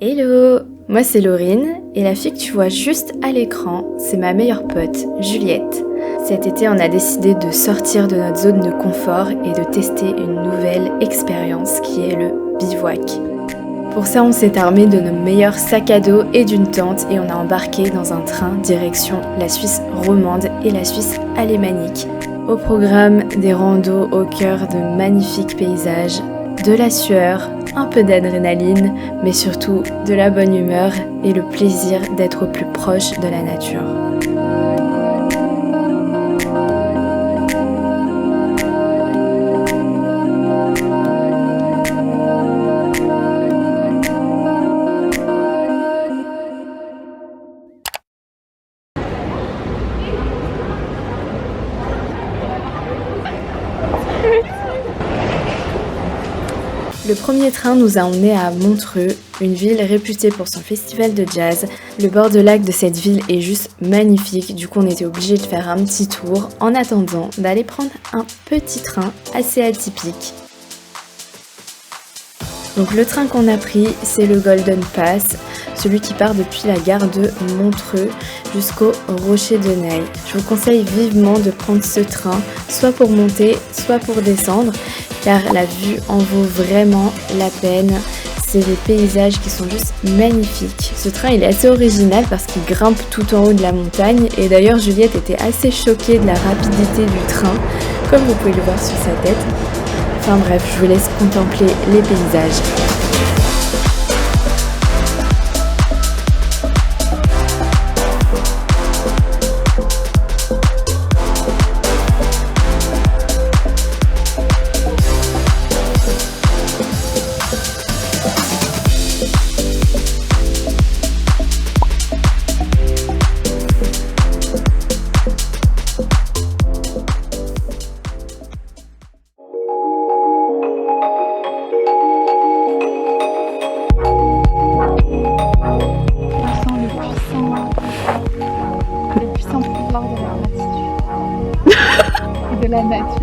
Hello, moi c'est Laurine et la fille que tu vois juste à l'écran, c'est ma meilleure pote, Juliette. Cet été, on a décidé de sortir de notre zone de confort et de tester une nouvelle expérience qui est le bivouac. Pour ça, on s'est armé de nos meilleurs sacs à dos et d'une tente et on a embarqué dans un train direction la Suisse romande et la Suisse alémanique. Au programme, des randos au cœur de magnifiques paysages, de la sueur, un peu d'adrénaline, mais surtout de la bonne humeur et le plaisir d'être au plus proche de la nature. Le premier train nous a emmenés à Montreux, une ville réputée pour son festival de jazz. Le bord de lac de cette ville est juste magnifique, du coup on était obligé de faire un petit tour en attendant d'aller prendre un petit train assez atypique. Donc le train qu'on a pris, c'est le Golden Pass, celui qui part depuis la gare de Montreux jusqu'au Rocher de Neil. Je vous conseille vivement de prendre ce train, soit pour monter, soit pour descendre, car la vue en vaut vraiment la peine. C'est des paysages qui sont juste magnifiques. Ce train il est assez original parce qu'il grimpe tout en haut de la montagne et d'ailleurs Juliette était assez choquée de la rapidité du train, comme vous pouvez le voir sur sa tête. Enfin bref, je vous laisse contempler les paysages. De la nature.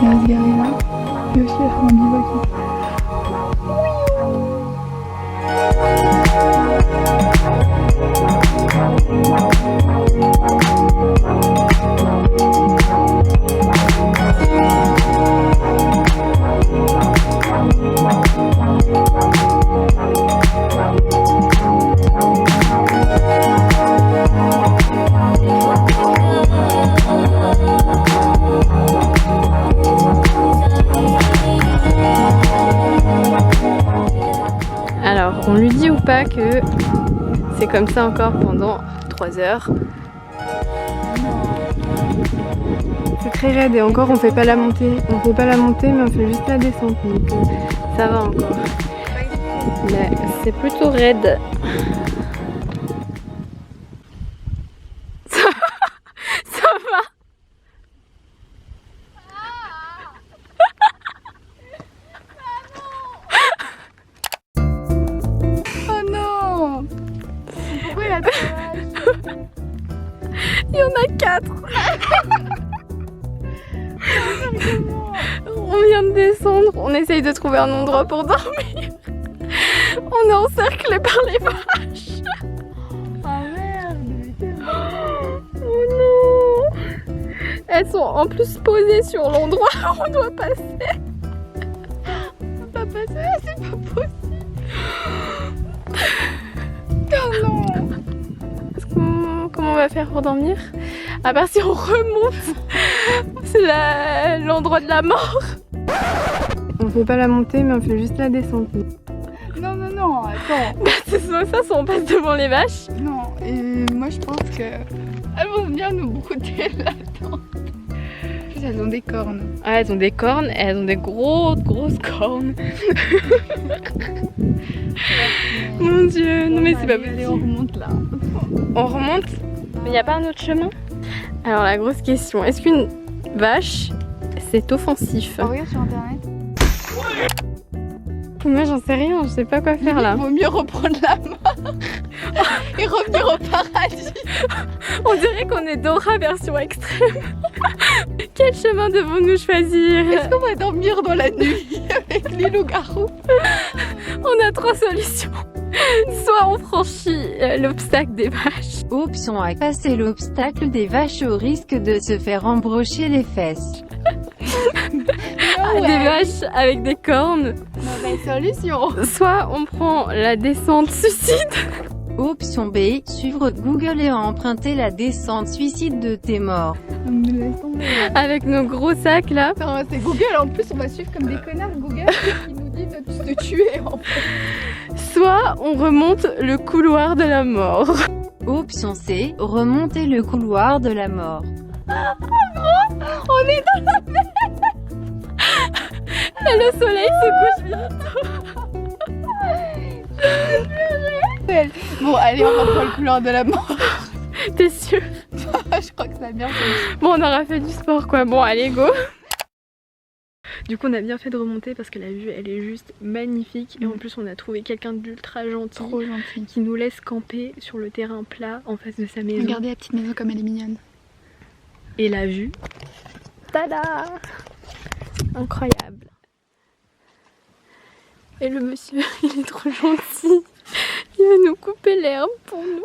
On va se garer là. Et aussi elle fait un bivouac. Alors, on lui dit ou pas que c'est comme ça encore pendant 3 heures. C'est très raide et encore on fait pas la montée. On fait pas la montée mais on fait juste la descente. Donc ça va encore. Mais c'est plutôt raide. Ça va. Oh non! Pourquoi il a Il y en a 4. On vient de descendre, on essaye de trouver un endroit pour dormir. On est encerclé par les vaches. Ah merde! Oh non! Elles sont en plus posées sur l'endroit où on doit passer. On peut pas passer, c'est pas possible! Oh non! Comment on va faire pour dormir? À part si on remonte, c'est l'endroit de la mort. On fait pas la montée mais on fait juste la descente. Non, non, non, attends! Bah c'est ça, on passe devant les vaches. Non, et moi je pense que elles vont venir nous brouter la tente. En plus, elles ont des cornes. Ah, elles ont des cornes, elles ont des grosses cornes. Mon Dieu, non mais c'est pas possible. Allez, on remonte là. On remonte, mais il n'y a pas un autre chemin? Alors la grosse question, est-ce qu'une vache c'est offensif? On regarde sur internet. Moi j'en sais rien, je sais pas quoi faire là. Il vaut mieux reprendre la main et revenir au paradis. On dirait qu'on est Dora version extrême. Quel chemin devons-nous choisir? Est-ce qu'on va dormir dans la nuit avec les loups-garous? On a 3 solutions. Soit on franchit l'obstacle des vaches. Option A. Passer l'obstacle des vaches au risque de se faire embrocher les fesses. Des vaches avec des cornes. Mauvaise solution. Soit on prend la descente suicide. Option B. Suivre Google et emprunter la descente suicide de tes morts. Avec nos gros sacs là. Attends, c'est Google, en plus on va suivre comme des connards Google qui nous dit de tous te tuer en fait. Soit on remonte le couloir de la mort. Option C. Remonter le couloir de la mort. On est dans la mer. Et le soleil se couche bientôt. Bon allez, on reprend le couloir de la mort. T'es sûr? Je crois que ça a bien fait. Bon, on aura fait du sport quoi. Bon, allez, go. Du coup, on a bien fait de remonter parce que la vue, elle est juste magnifique. Et en plus, on a trouvé quelqu'un d'ultra gentil. Trop gentil. Qui nous laisse camper sur le terrain plat en face de sa maison. Regardez la petite maison comme elle est mignonne. Et la vue. Tada! Incroyable. Et le monsieur, il est trop gentil. Il va nous couper l'herbe pour nous.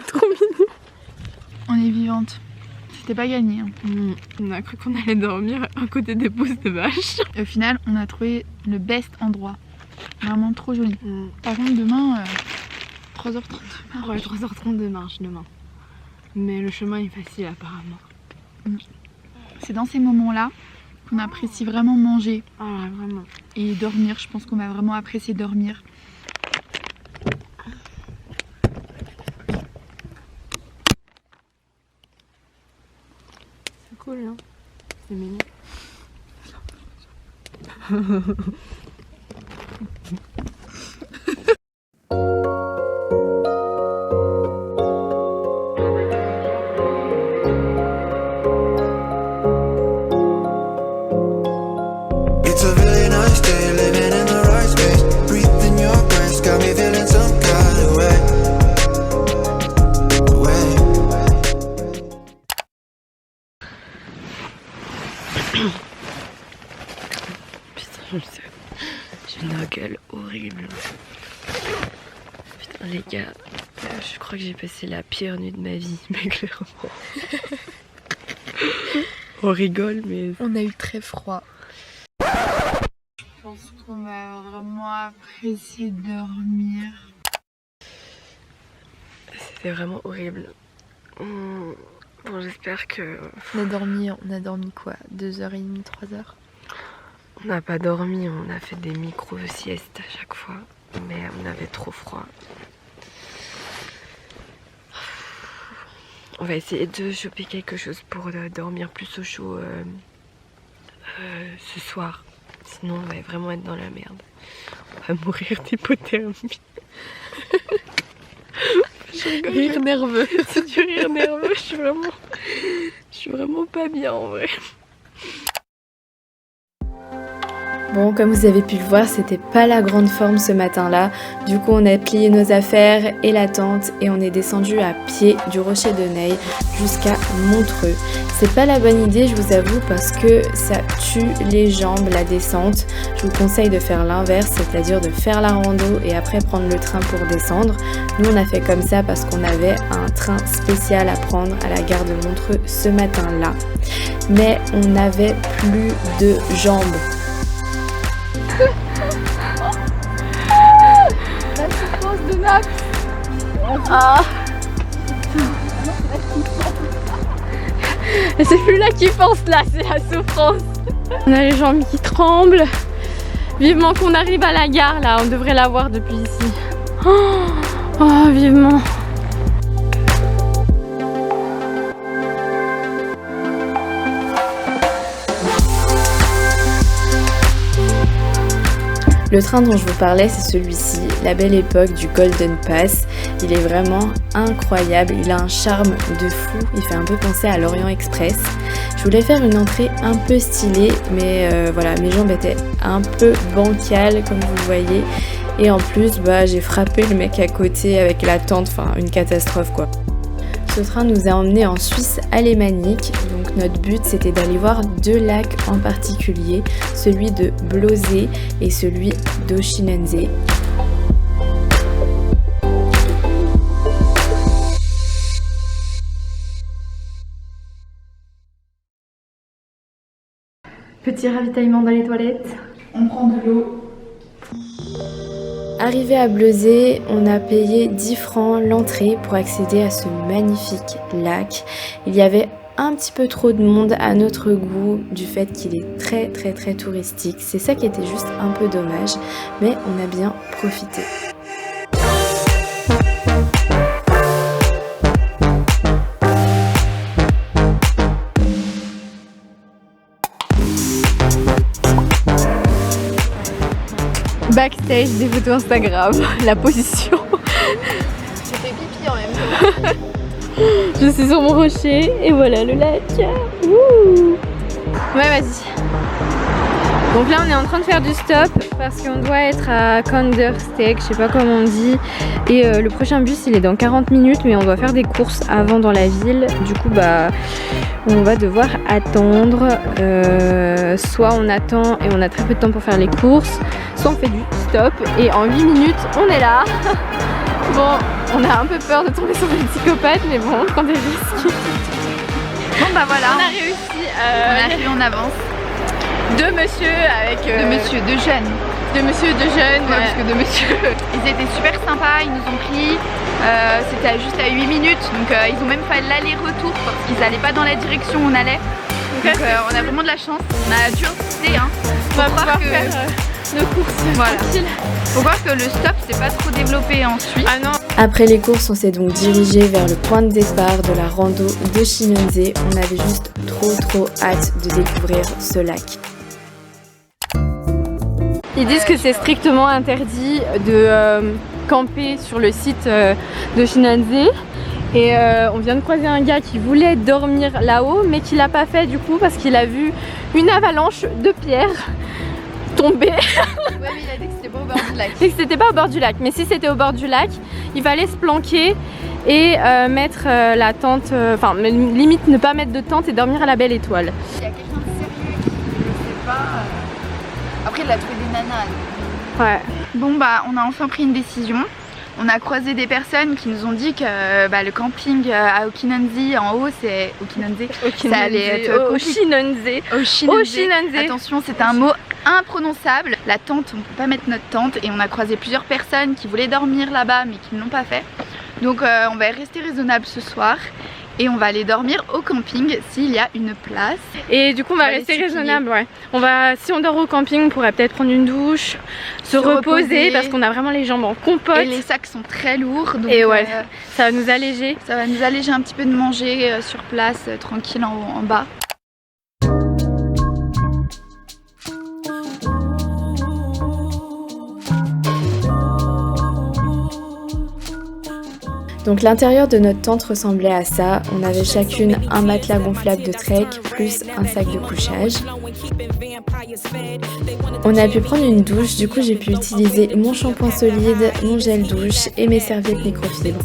Trop mignon. On est vivante. C'était pas gagné. Hein. On a cru qu'on allait dormir à côté des pousses de vaches. Et au final, on a trouvé le best endroit. Vraiment trop joli. Par contre, demain, 3h30 de marche. Ouais, 3h30 de marche demain. Mais le chemin est facile apparemment. C'est dans ces moments-là qu'on apprécie vraiment manger. Ah ouais, vraiment. Et dormir. Je pense qu'on va vraiment apprécier dormir. C'est cool, hein? C'est mignon. It's a really nice day, living in the right space. Breathing your grace, got me feeling some kind of way. Putain, je le sais. J'ai une gueule horrible. Putain, les gars, je crois que j'ai passé la pire nuit de ma vie, mais clairement. On rigole, mais. On a eu très froid. Je pense qu'on va vraiment apprécier dormir. C'était vraiment horrible. Bon, j'espère que. On a dormi quoi? 2h30, 3h? On n'a pas dormi, on a fait des micro-siestes à chaque fois, mais on avait trop froid. On va essayer de choper quelque chose pour dormir plus au chaud ce soir. Sinon, on va vraiment être dans la merde. On va mourir d'hypothermie. Rire nerveux. C'est du rire nerveux, je suis vraiment pas bien en vrai. Bon, comme vous avez pu le voir, c'était pas la grande forme ce matin-là. Du coup, on a plié nos affaires et la tente et on est descendu à pied du Rocher de Neil jusqu'à Montreux. C'est pas la bonne idée, je vous avoue, parce que ça tue les jambes, la descente. Je vous conseille de faire l'inverse, c'est-à-dire de faire la rando et après prendre le train pour descendre. Nous, on a fait comme ça parce qu'on avait un train spécial à prendre à la gare de Montreux ce matin-là. Mais on n'avait plus de jambes. La souffrance de Max. Et c'est plus la kiffance là, c'est la souffrance. On a les jambes qui tremblent. Vivement qu'on arrive à la gare là, on devrait la voir depuis ici. Oh, vivement. Le train dont je vous parlais, c'est celui-ci, la belle époque du Golden Pass. Il est vraiment incroyable, il a un charme de fou, il fait un peu penser à l'Orient Express. Je Je voulais faire une entrée un peu stylée, mais voilà, mes jambes étaient un peu bancales comme vous le voyez. Et en plus, j'ai frappé le mec à côté avec la tente, enfin une catastrophe quoi. Ce train nous a emmenés en Suisse alémanique, donc notre but c'était d'aller voir 2 lacs en particulier, celui de Blosé et celui d'Ochinensee. Petit ravitaillement dans les toilettes. On prend de l'eau. Arrivé à Blosé, on a payé 10 francs l'entrée pour accéder à ce magnifique lac. Il y avait un petit peu trop de monde à notre goût du fait qu'il est très touristique. C'est ça qui était juste un peu dommage, mais on a bien profité. Backstage des photos Instagram, la position. J'ai fait pipi en même temps. Je suis sur mon rocher et voilà le lac. Wouh. Ouais, vas-y. Donc là on est en train de faire du stop parce qu'on doit être à Kandersteg, je sais pas comment on dit. Et le prochain bus il est dans 40 minutes, mais on doit faire des courses avant dans la ville. Du coup on va devoir attendre. Soit on attend et on a très peu de temps pour faire les courses, soit on fait du stop et en 8 minutes on est là. Bon, on a un peu peur de tomber sur des psychopathes, mais bon, on prend des risques. Bon voilà, on a réussi. On arrive en avance. Deux monsieur avec... deux jeunes. Ouais. Parce que deux monsieur. Ils étaient super sympas, ils nous ont pris. C'était juste à 8 minutes, donc ils ont même fait l'aller-retour parce qu'ils n'allaient pas dans la direction où on allait. Donc on a vraiment de la chance. On a dû insister, hein. On va pouvoir faire nos courses tranquilles. Faut voir que le stop c'est pas trop développé en Suisse. Ah non. Après les courses, on s'est donc dirigé vers le point de départ de la rando d'Ochinensee. On avait juste trop hâte de découvrir ce lac. Ils disent que c'est strictement interdit de camper sur le site d'Ochinensee. Et on vient de croiser un gars qui voulait dormir là-haut, mais qui l'a pas fait du coup parce qu'il a vu une avalanche de pierres tomber. Ouais, mais il a dit que c'était pas au bord du lac. Et que c'était pas au bord du lac, mais si c'était au bord du lac, il fallait se planquer et mettre la tente, enfin limite ne pas mettre de tente et dormir à la belle étoile. Il y a quelqu'un de sérieux qui ne sait pas. Après il a trouvé des nanas. Ouais. Bon on a enfin pris une décision. On a croisé des personnes qui nous ont dit que le camping à Ochinensee en haut, c'est ça allait être Ochinensee. Attention, c'est un mot imprononçable. La tente, on peut pas mettre notre tente et on a croisé plusieurs personnes qui voulaient dormir là-bas mais qui ne l'ont pas fait. Donc on va rester raisonnable ce soir. Et on va aller dormir au camping s'il y a une place. Et du coup on va rester raisonnable, ouais. Si on dort au camping, on pourrait peut-être prendre une douche, se reposer parce qu'on a vraiment les jambes en compote. Et les sacs sont très lourds, donc et ouais, ça va nous alléger. Ça va nous alléger un petit peu de manger sur place, tranquille en bas. Donc l'intérieur de notre tente ressemblait à ça. On avait chacune un matelas gonflable de trek plus un sac de couchage. On a pu prendre une douche, du coup j'ai pu utiliser mon shampoing solide, mon gel douche et mes serviettes microfibres.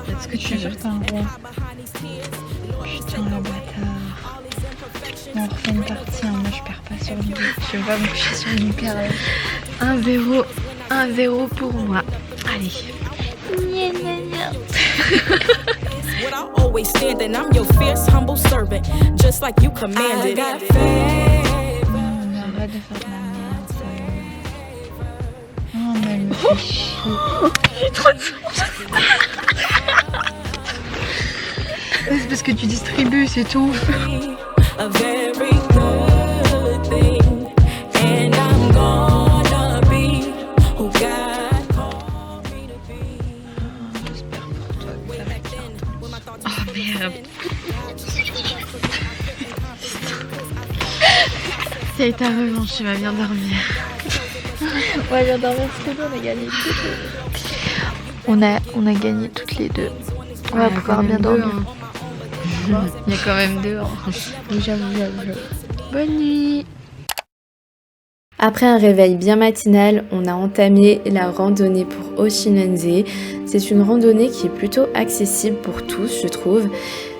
Est-ce que tu veux un roi? Putain le bâtard. On refait une partie, moi je perds pas sur lui. Je vais pas me coucher sur une paire. 1-0 pour moi. Allez. Arrête de faire de la merde. Oh mais elle me fait chier. J'ai trop de sang. C'est parce que tu distribues, c'est tout. J'espère pour toi que ça va être là. Oh merde. Ta revanche, tu vas bien dormir. On va bien dormir parce que nous, on a gagné toutes les deux. On a gagné toutes les deux. On va pouvoir bien dormir. Il y a quand même deux. J'avoue. Bonne nuit. Après un réveil bien matinal, on a entamé la randonnée pour Oshinanze. C'est une randonnée qui est plutôt accessible pour tous, je trouve.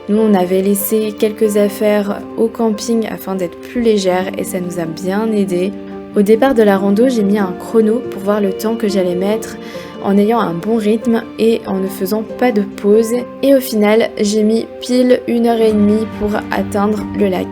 Nous, on avait laissé quelques affaires au camping afin d'être plus légère et ça nous a bien aidé. Au départ de la rando, j'ai mis un chrono pour voir le temps que j'allais mettre en ayant un bon rythme et en ne faisant pas de pause. Et au final, j'ai mis pile 1h30 pour atteindre le lac.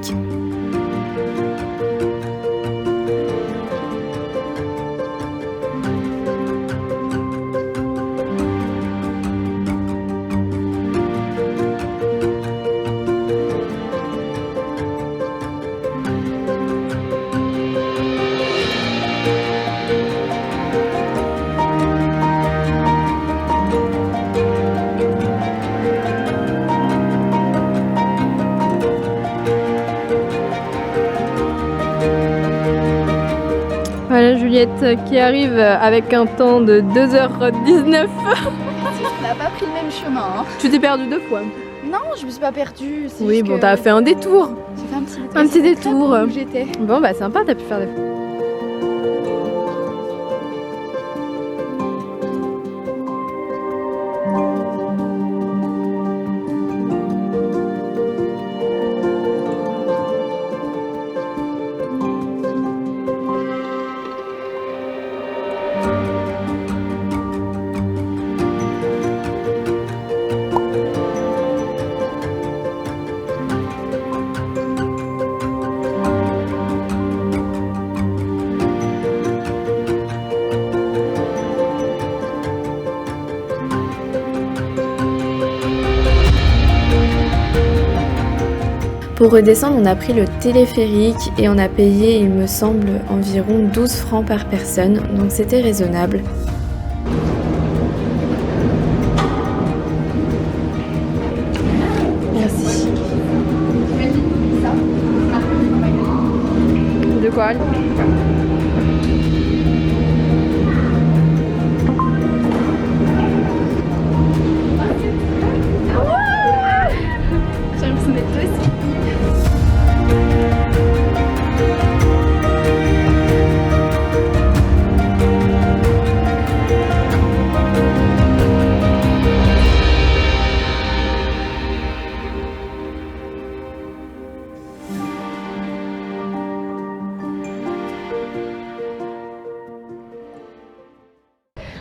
Voilà Juliette qui arrive avec un temps de 2h19. On n'a pas pris le même chemin. Hein. Tu t'es perdu 2 fois. Non, je me suis pas perdue. Oui, bon, t'as fait un détour. J'ai fait un petit détour. Un petit détour. Où j'étais. Bon, bah sympa, t'as pu faire des... Pour redescendre, on a pris le téléphérique et on a payé, il me semble, environ 12 francs par personne, donc c'était raisonnable. Merci. De quoi? J'ai l'impression d'être toi aussi.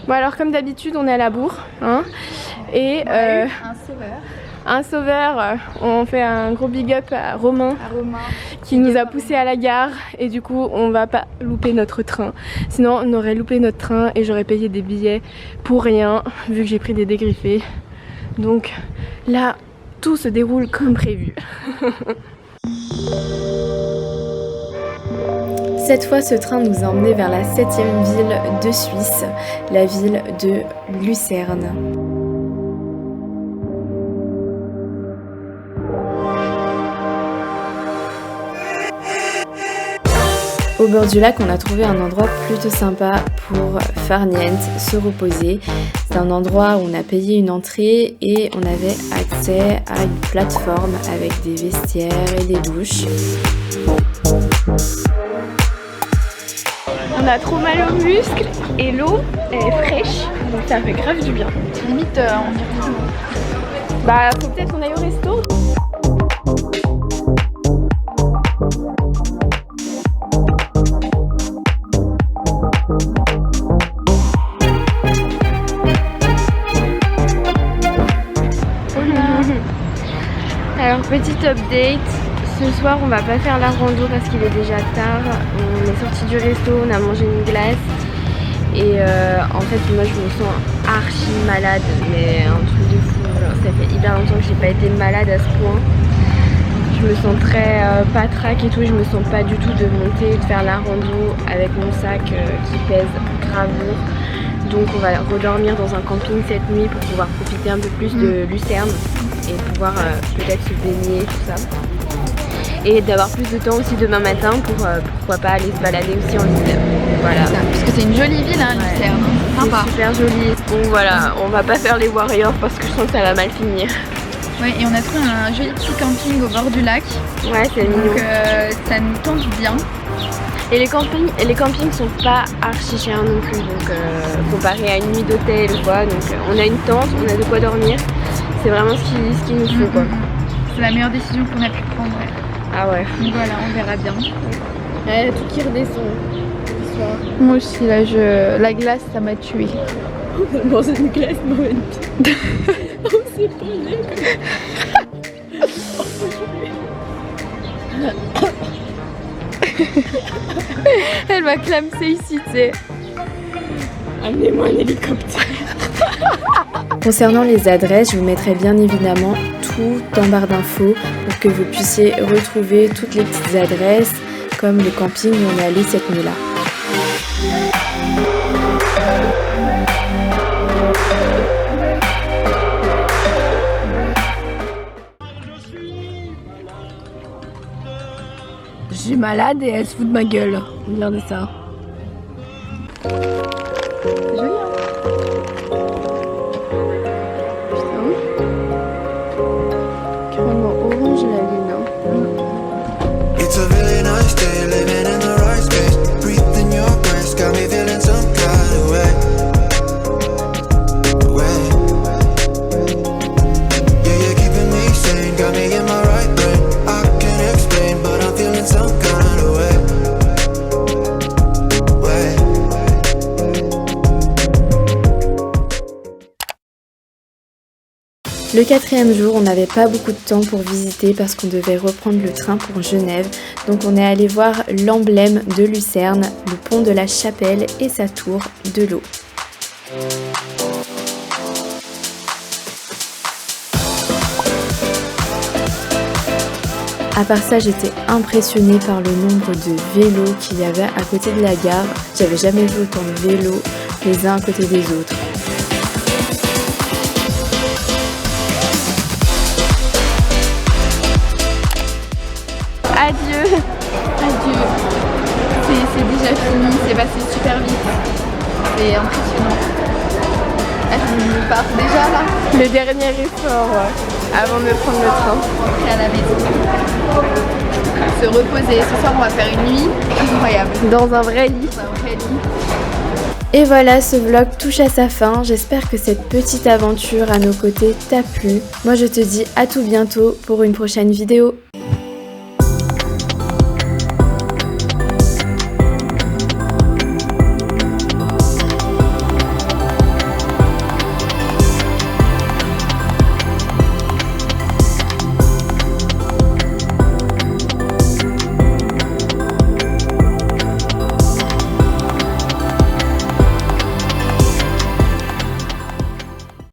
Bon alors comme d'habitude on est à la bourre hein, et un sauveur, on fait un gros big up à Romain qui nous a poussé à la gare et du coup on va pas louper notre train, sinon on aurait loupé notre train et j'aurais payé des billets pour rien vu que j'ai pris des dégriffés. Donc là tout se déroule comme prévu. Cette fois, ce train nous a emmenés vers la 7e ville de Suisse, la ville de Lucerne. Au bord du lac, on a trouvé un endroit plutôt sympa pour farniente, se reposer. C'est un endroit où on a payé une entrée et on avait accès à une plateforme avec des vestiaires et des douches. On a trop mal aux muscles et l'eau elle est fraîche donc ça fait grave du bien. Limite, on y retourne. Bah faut peut-être qu'on aille au resto. Alors petite update, ce soir on va pas faire la rando parce qu'il est déjà tard. On est sorti du resto, on a mangé une glace et en fait moi je me sens archi malade, mais un truc de fou. Genre, ça fait hyper longtemps que j'ai pas été malade à ce point. Je me sens très patraque et tout, je me sens pas du tout de monter et de faire la rando avec mon sac qui pèse grave lourd. Donc on va redormir dans un camping cette nuit pour pouvoir profiter un peu plus de Lucerne et pouvoir peut-être se baigner, tout ça. et d'avoir plus de temps aussi demain matin pour pourquoi pas aller se balader aussi en ville. Voilà. Parce que c'est une jolie ville, hein, Lucerne. Sympa. C'est super joli. Bon voilà, on va pas faire les Warriors parce que je sens que ça va mal finir. Ouais, et on a trouvé un joli petit camping au bord du lac. Ouais, c'est mignon. Donc ça nous tente bien. Et les campings sont pas archi chers non plus, donc comparé à une nuit d'hôtel ou quoi. Donc on a une tente, on a de quoi dormir. C'est vraiment ce qu'il nous faut quoi. C'est la meilleure décision qu'on a pu prendre. Ouais. Ah ouais. Donc voilà, on verra bien. Ouais, tout qui redescend. Moi aussi, là, la glace, ça m'a tué. Dans une glace, mauvaise pied. On s'est pas Elle m'a clamsé ici, tu sais. Amenez-moi un hélicoptère. Concernant les adresses, je vous mettrai bien évidemment tout en barre d'infos pour que vous puissiez retrouver toutes les petites adresses comme le camping où on est allé cette nuit-là. Je suis malade et elle se fout de ma gueule. Regardez ça. C'est joli, hein. Putain. Carrément orange la lune. It's a really nice day, living in the right space. Breathing your grace, got me feeling some kind of way. Yeah, you're keeping me sane, got me in my right brain. I can't explain, but I'm feeling some kind of way. Le 4e jour, on n'avait pas beaucoup de temps pour visiter parce qu'on devait reprendre le train pour Genève. Donc on est allé voir l'emblème de Lucerne, le pont de la Chapelle et sa tour de l'eau. À part ça, j'étais impressionnée par le nombre de vélos qu'il y avait à côté de la gare. J'avais jamais vu autant de vélos les uns à côté des autres. Adieu. Adieu. C'est déjà fini, c'est passé super vite. C'est impressionnant. Ah, je pars déjà là. Le dernier effort avant de prendre le train. Rentrer à la maison. Se reposer. Ce soir, on va faire une nuit incroyable. Dans un vrai lit. Dans un vrai lit. Et voilà, ce vlog touche à sa fin. J'espère que cette petite aventure à nos côtés t'a plu. Moi, je te dis à tout bientôt pour une prochaine vidéo.